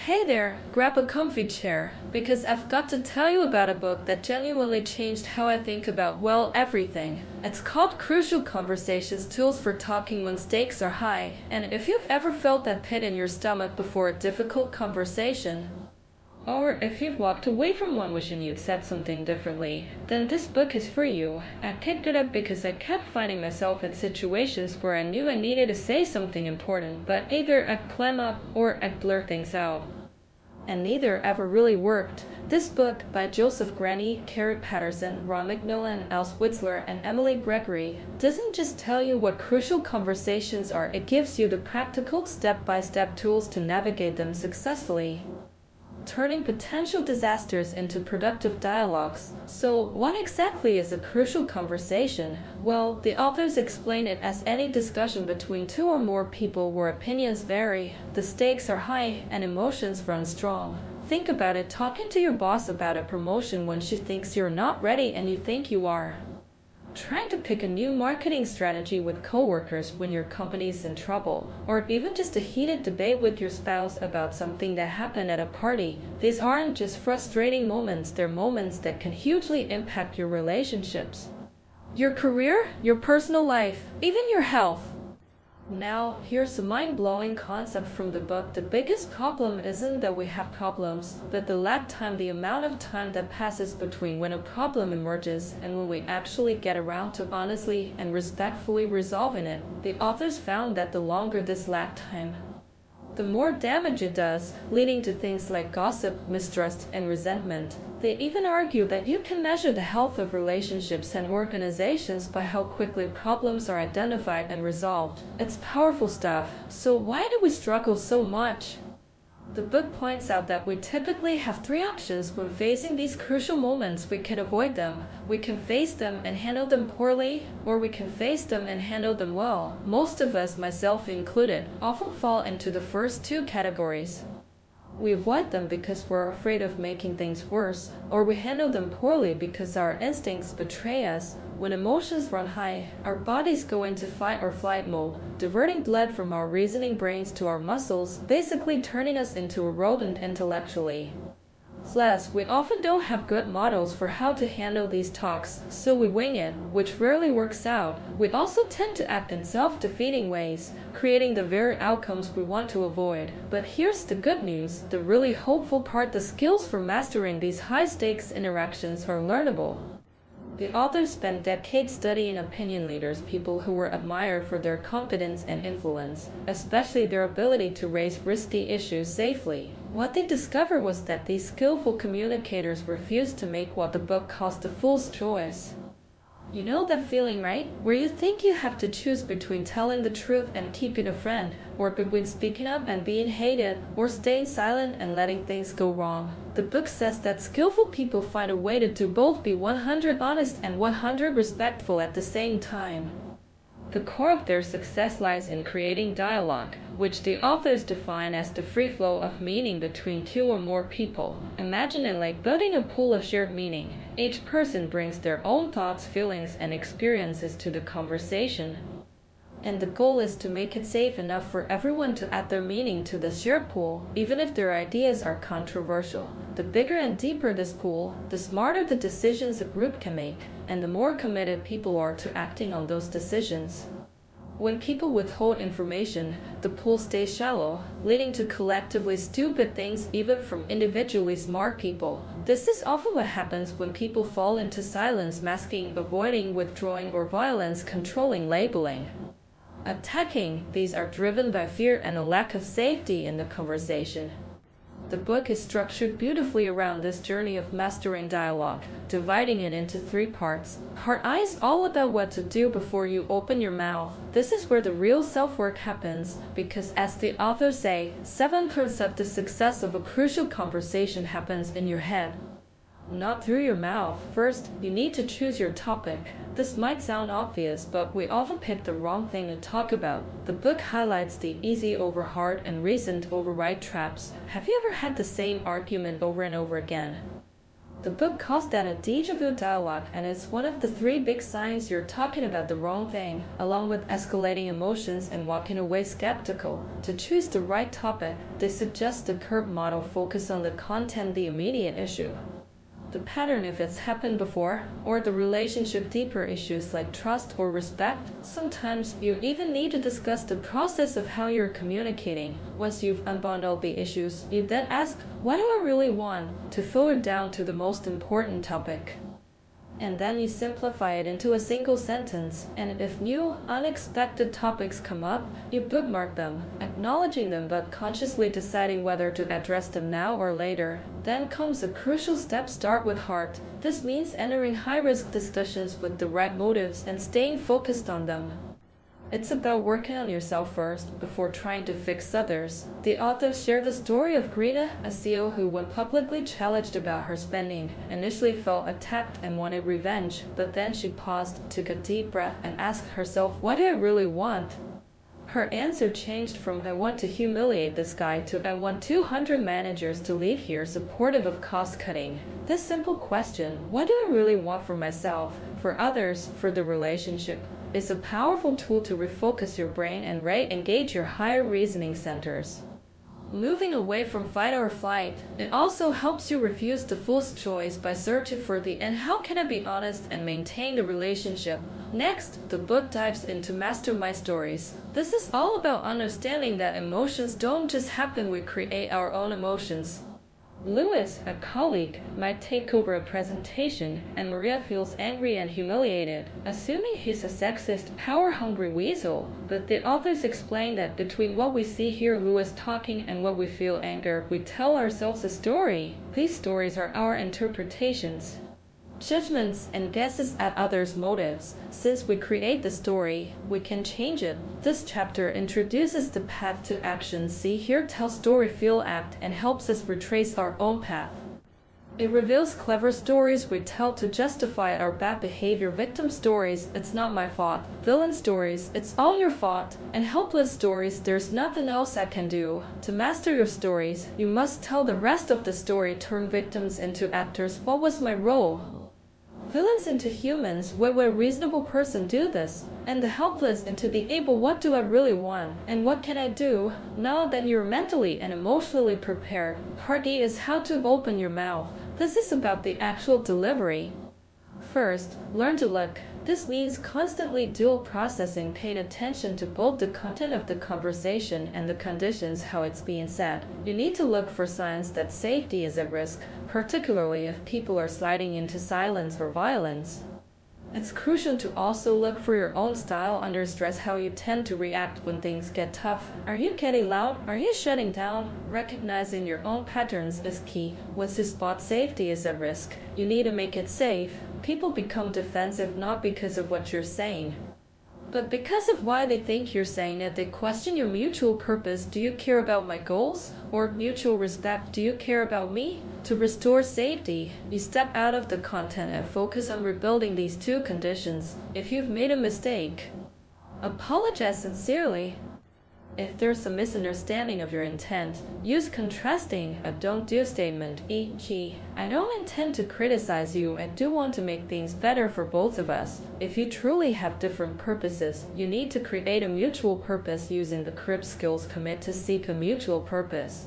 Hey there, grab a comfy chair, because I've got to tell you about a book that genuinely changed how I think about, well, everything. It's called Crucial Conversations: Tools for Talking When Stakes Are High, and if you've ever felt that pit in your stomach before a difficult conversation, or if you've walked away from one wishing you'd said something differently, then this book is for you. I picked it up because I kept finding myself in situations where I knew I needed to say something important, but either I'd clam up or I'd blur things out. And neither ever really worked. This book, by Joseph Graney, Carrie Patterson, Ron McMillan, Alice Witzler, and Emily Gregory, doesn't just tell you what crucial conversations are, it gives you the practical step-by-step tools to navigate them successfully, turning potential disasters into productive dialogues. So, what exactly is a crucial conversation? Well, the authors explain it as any discussion between two or more people where opinions vary, the stakes are high, and emotions run strong. Think about it: talking to your boss about a promotion when she thinks you're not ready and you think you are. Trying to pick a new marketing strategy with coworkers when your company's in trouble, or even just a heated debate with your spouse about something that happened at a party. These aren't just frustrating moments, they're moments that can hugely impact your relationships, your career, your personal life, even your health. Now, here's a mind-blowing concept from the book. The biggest problem isn't that we have problems, but the amount of time that passes between when a problem emerges and when we actually get around to honestly and respectfully resolving it. The authors found that the longer this lag time, the more damage it does, leading to things like gossip, mistrust, and resentment. They even argue that you can measure the health of relationships and organizations by how quickly problems are identified and resolved. It's powerful stuff. So why do we struggle so much? The book points out that we typically have three options when facing these crucial moments. We can avoid them, we can face them and handle them poorly, or we can face them and handle them well. Most of us, myself included, often fall into the first two categories. We avoid them because we're afraid of making things worse, or we handle them poorly because our instincts betray us. When emotions run high, our bodies go into fight or flight mode, diverting blood from our reasoning brains to our muscles, basically turning us into a rodent intellectually. Plus, we often don't have good models for how to handle these talks, so we wing it, which rarely works out. We also tend to act in self-defeating ways, creating the very outcomes we want to avoid. But here's the good news, the really hopeful part: the skills for mastering these high-stakes interactions are learnable. The authors spent decades studying opinion leaders, people who were admired for their competence and influence, especially their ability to raise risky issues safely. What they discovered was that these skillful communicators refused to make what the book calls the fool's choice. You know that feeling, right? Where you think you have to choose between telling the truth and keeping a friend, or between speaking up and being hated, or staying silent and letting things go wrong. The book says that skillful people find a way to do both, be 100 honest and 100 respectful at the same time. The core of their success lies in creating dialogue, which the authors define as the free flow of meaning between two or more people. Imagine it like building a pool of shared meaning. Each person brings their own thoughts, feelings, and experiences to the conversation, and the goal is to make it safe enough for everyone to add their meaning to the shared pool, even if their ideas are controversial. The bigger and deeper this pool, the smarter the decisions a group can make, and the more committed people are to acting on those decisions. When people withhold information, the pool stays shallow, leading to collectively stupid things even from individually smart people. This is often what happens when people fall into silence, masking, avoiding, withdrawing, or violence, controlling, labeling, attacking. These are driven by fear and a lack of safety in the conversation. The book is structured beautifully around this journey of mastering dialogue, dividing it into three parts. Part I is all about what to do before you open your mouth. This is where the real self-work happens, because as the authors say, 7% of the success of a crucial conversation happens in your head, not through your mouth. First, you need to choose your topic. This might sound obvious, but we often pick the wrong thing to talk about. The book highlights the easy over hard and reasoned over right traps. Have you ever had the same argument over and over again? The book calls that a déjà vu dialogue, and it's one of the 3 big signs you're talking about the wrong thing, along with escalating emotions and walking away skeptical. To choose the right topic, they suggest the curb model focus on the content, the immediate issue. The pattern if it's happened before, or the relationship deeper issues like trust or respect. Sometimes you even need to discuss the process of how you're communicating. Once you've unbundled the issues, you then ask, what do I really want? To filter down to the most important topic. And then you simplify it into a single sentence, and if new, unexpected topics come up, you bookmark them, acknowledging them but consciously deciding whether to address them now or later. Then comes a crucial step: start with heart. This means entering high-risk discussions with the right motives and staying focused on them. It's about working on yourself first, before trying to fix others. The authors share the story of Greta, a CEO who, when publicly challenged about her spending, initially felt attacked and wanted revenge, but then she paused, took a deep breath, and asked herself, what do I really want? Her answer changed from, I want to humiliate this guy, to, I want 200 managers to leave here supportive of cost cutting. This simple question, what do I really want for myself, for others, for the relationship, is a powerful tool to refocus your brain and re-engage your higher reasoning centers. Moving away from fight or flight, it also helps you refuse the fool's choice by searching for the and how can I be honest and maintain the relationship. Next, the book dives into mastermind stories. This is all about understanding that emotions don't just happen, we create our own emotions. Lewis, a colleague, might take over a presentation, and Maria feels angry and humiliated, assuming he's a sexist, power-hungry weasel. But the authors explain that between what we see here Lewis talking and what we feel anger, we tell ourselves a story. These stories are our interpretations, judgments, and guesses at others' motives. Since we create the story, we can change it. This chapter introduces the path to action. See here tells story, feel, act, and helps us retrace our own path. It reveals clever stories we tell to justify our bad behavior, victim stories, it's not my fault, villain stories, it's all your fault, and helpless stories, there's nothing else I can do. To master your stories, you must tell the rest of the story, turn victims into actors. What was my role? Villains into humans, why would a reasonable person do this? And the helpless into the able, what do I really want? And what can I do? Now that you're mentally and emotionally prepared, part E is how to open your mouth. This is about the actual delivery. First, learn to look. This means constantly dual processing, paying attention to both the content of the conversation and the conditions how it's being said. You need to look for signs that safety is at risk, particularly if people are sliding into silence or violence. It's crucial to also look for your own style under stress, how you tend to react when things get tough. Are you getting loud? Are you shutting down? Recognizing your own patterns is key. Once you spot safety is at risk, you need to make it safe. People become defensive not because of what you're saying, but because of why they think you're saying it. They question your mutual purpose. Do you care about my goals? Or mutual respect. Do you care about me? To restore safety, you step out of the content and focus on rebuilding these 2 conditions. If you've made a mistake, apologize sincerely. If there's a misunderstanding of your intent, use contrasting a don't-do statement, e.g., I don't intend to criticize you, I do want to make things better for both of us. If you truly have different purposes, you need to create a mutual purpose using the CRIP skills. Commit to seek a mutual purpose.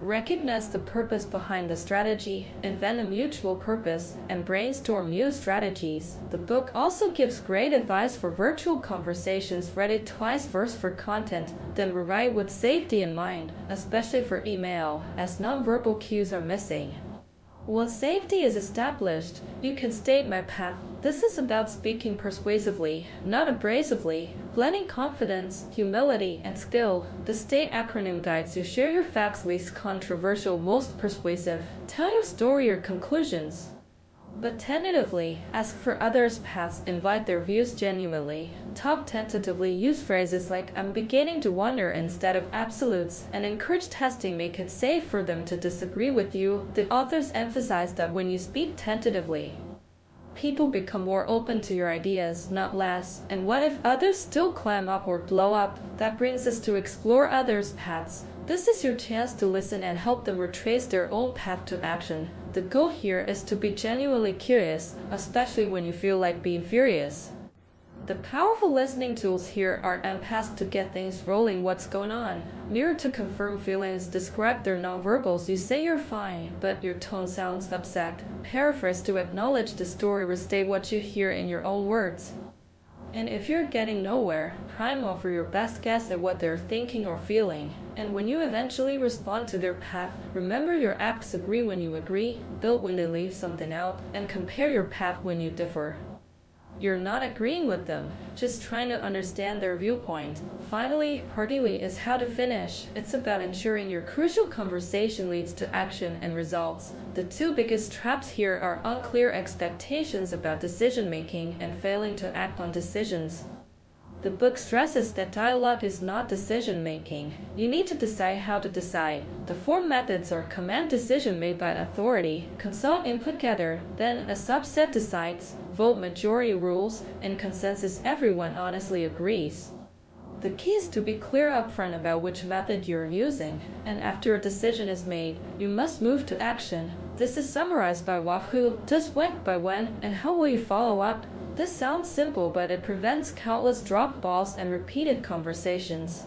Recognize the purpose behind the strategy, invent a mutual purpose, and brainstorm new strategies. The book also gives great advice for virtual conversations. Read it twice first for content, then rewrite with safety in mind, especially for email, as nonverbal cues are missing. Once safety is established, you can state my path. This is about speaking persuasively, not abrasively, blending confidence, humility, and skill. The STATE acronym guides you. Share your facts, least controversial, most persuasive. Tell your story or conclusions, but tentatively. Ask for others' paths, invite their views genuinely. Talk tentatively, use phrases like I'm beginning to wonder instead of absolutes, and encourage testing. Make it safe for them to disagree with you. The authors emphasize that when you speak tentatively, people become more open to your ideas, not less. And what if others still clam up or blow up? That brings us to explore others' paths. This is your chance to listen and help them retrace their own path to action. The goal here is to be genuinely curious, especially when you feel like being furious. The powerful listening tools here are empaths to get things rolling. What's going on? Mirror to confirm feelings. Describe their nonverbals. You say you're fine, but your tone sounds upset. Paraphrase to acknowledge the story. Restate what you hear in your own words. And if you're getting nowhere, try and offer your best guess at what they're thinking or feeling. And when you eventually respond to their path, remember your acts agree when you agree, build when they leave something out, and compare your path when you differ. You're not agreeing with them, just trying to understand their viewpoint. Finally, partly is how to finish. It's about ensuring your crucial conversation leads to action and results. The two biggest traps here are unclear expectations about decision making and failing to act on decisions. The book stresses that dialogue is not decision making. You need to decide how to decide. The four methods are command decision made by authority, consult input gather, then a subset decides, vote majority rules, and consensus everyone honestly agrees. The key is to be clear upfront about which method you're using, and after a decision is made, you must move to action. This is summarized by who, does what, by when, and how will you follow up. This sounds simple, but it prevents countless drop balls and repeated conversations.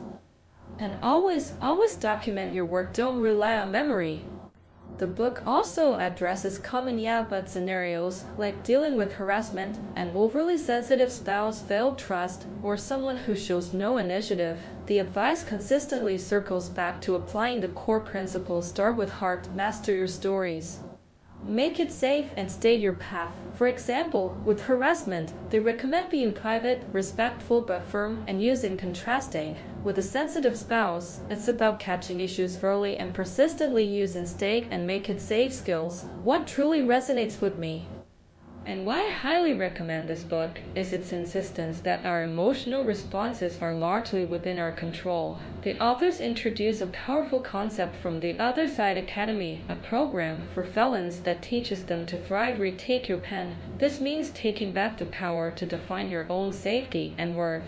And always document your work. Don't rely on memory. The book also addresses common yeah but scenarios, like dealing with harassment, an overly sensitive spouse, failed trust, or someone who shows no initiative. The advice consistently circles back to applying the core principles. Start with heart, master your stories. Make it safe and state your path. For example, with harassment, they recommend being private, respectful but firm, and using contrasting. With a sensitive spouse, it's about catching issues early and persistently using state and make it safe skills. What truly resonates with me, and why I highly recommend this book, is its insistence that our emotional responses are largely within our control. The authors introduce a powerful concept from the Other Side Academy, a program for felons that teaches them to thrive. Retake your pen. This means taking back the power to define your own safety and worth,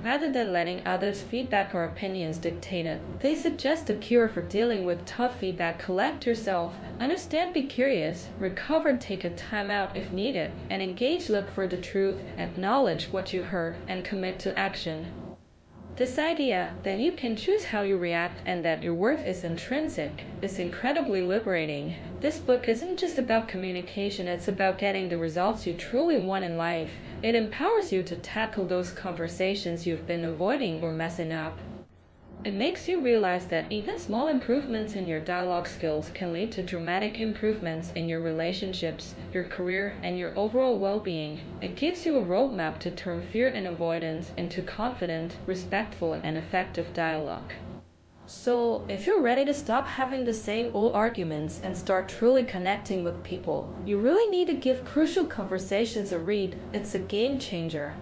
rather than letting others' feedback or opinions dictate it. They suggest a cure for dealing with tough feedback. Collect yourself, understand, be curious, recover, take a time out if needed, and engage. Look for the truth, acknowledge what you heard, and commit to action. This idea that you can choose how you react and that your worth is intrinsic is incredibly liberating. This book isn't just about communication, it's about getting the results you truly want in life. It empowers you to tackle those conversations you've been avoiding or messing up. It makes you realize that even small improvements in your dialogue skills can lead to dramatic improvements in your relationships, your career, and your overall well-being. It gives you a roadmap to turn fear and avoidance into confident, respectful, and effective dialogue. So, if you're ready to stop having the same old arguments and start truly connecting with people, you really need to give Crucial Conversations a read. It's a game changer.